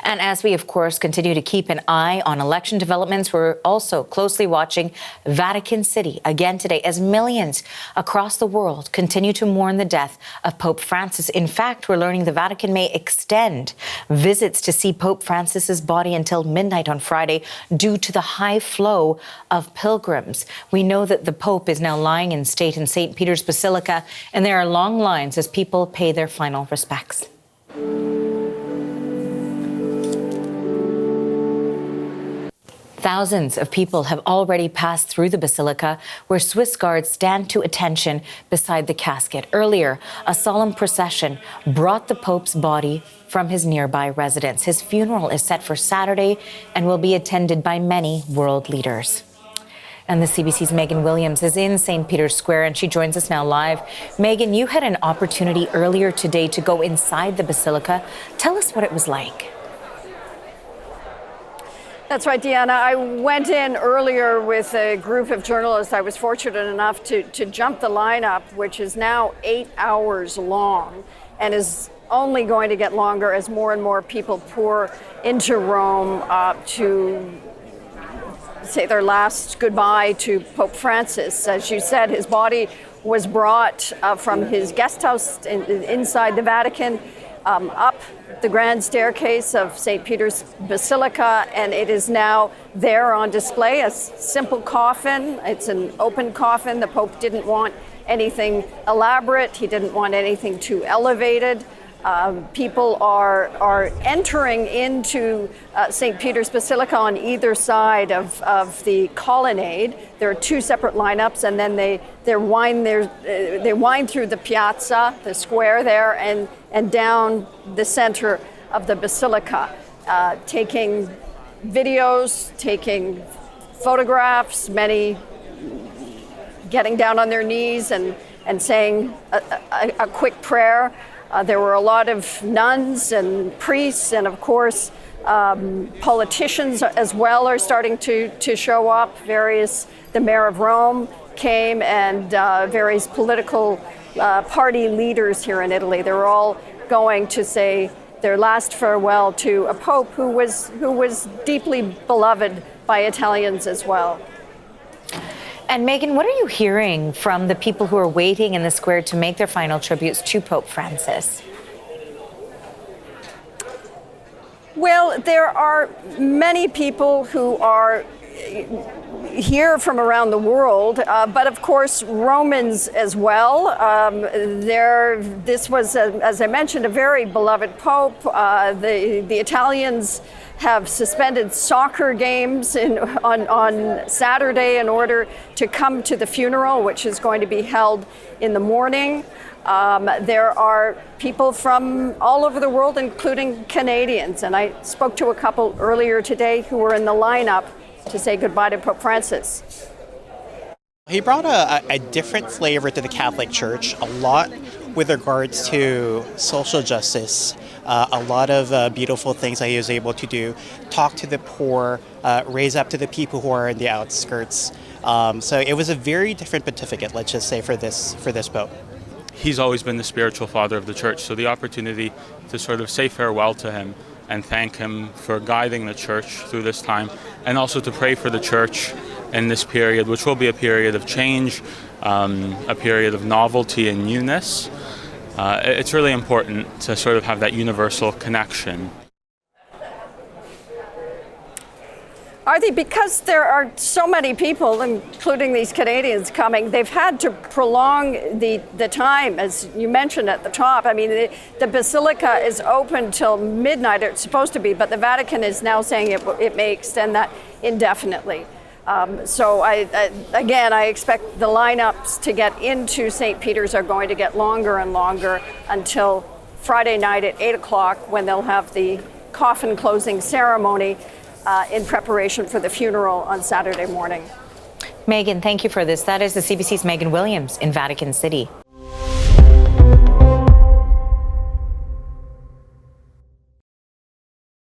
And as we, of course, continue to keep an eye on election developments, we're also closely watching Vatican City again today as millions across the world continue to mourn the death of Pope Francis. In fact, we're learning the Vatican may extend visits to see Pope Francis's body until midnight on Friday due to the high flow of pilgrims. We know that the Pope is now lying in state in St. Peter's Basilica, and there are long lines as people pay their final respects. Thousands of people have already passed through the Basilica, where Swiss guards stand to attention beside the casket. Earlier, a solemn procession brought the Pope's body from his nearby residence. His funeral is set for Saturday and will be attended by many world leaders. And the CBC's Megan Williams is in St. Peter's Square, and she joins us now live. Megan, you had an opportunity earlier today to go inside the Basilica. Tell us what it was like. That's right, Deanna. I went in earlier with a group of journalists. I was fortunate enough to jump the lineup, which is now 8 hours long and is only going to get longer as more and more people pour into Rome to say their last goodbye to Pope Francis. As you said, his body was brought from his guest house inside the Vatican up the grand staircase of St. Peter's Basilica, and it is now there on display. A simple coffin. It's an open coffin. The Pope didn't want anything elaborate. He didn't want anything too elevated. People are entering into St. Peter's Basilica on either side of the colonnade. There are two separate lineups, and then they wind through the piazza, the square there, and down the center of the Basilica, taking videos, taking photographs, many getting down on their knees and saying a quick prayer. There were a lot of nuns and priests, and of course, politicians as well are starting to show up. The mayor of Rome came, and various political party leaders here in Italy. They're all going to say their last farewell to a pope who was deeply beloved by Italians as well. And Megan, what are you hearing from the people who are waiting in the square to make their final tributes to Pope Francis? Well, there are many people who are here from around the world, but of course Romans as well. This was, as I mentioned, a very beloved pope. The Italians have suspended soccer games on Saturday in order to come to the funeral, which is going to be held in the morning. There are people from all over the world, including Canadians, and I spoke to a couple earlier today who were in the lineup to say goodbye to Pope Francis. He brought a different flavor to the Catholic Church, a lot with regards to social justice, a lot of beautiful things that he was able to do, talk to the poor, raise up to the people who are in the outskirts. So it was a very different pontificate, let's just say, for this Pope. He's always been the spiritual father of the church, so the opportunity to sort of say farewell to him and thank him for guiding the church through this time, and also to pray for the church in this period, which will be a period of change, a period of novelty and newness. It's really important to sort of have that universal connection. Arthi, because there are so many people, including these Canadians coming, they've had to prolong the time, as you mentioned at the top. I mean, the Basilica is open till midnight, it's supposed to be, but the Vatican is now saying it may extend that indefinitely. So I expect the lineups to get into St. Peter's are going to get longer and longer until Friday night at 8 o'clock, when they'll have the coffin closing ceremony in preparation for the funeral on Saturday morning. Megan, thank you for this. That is the CBC's Megan Williams in Vatican City.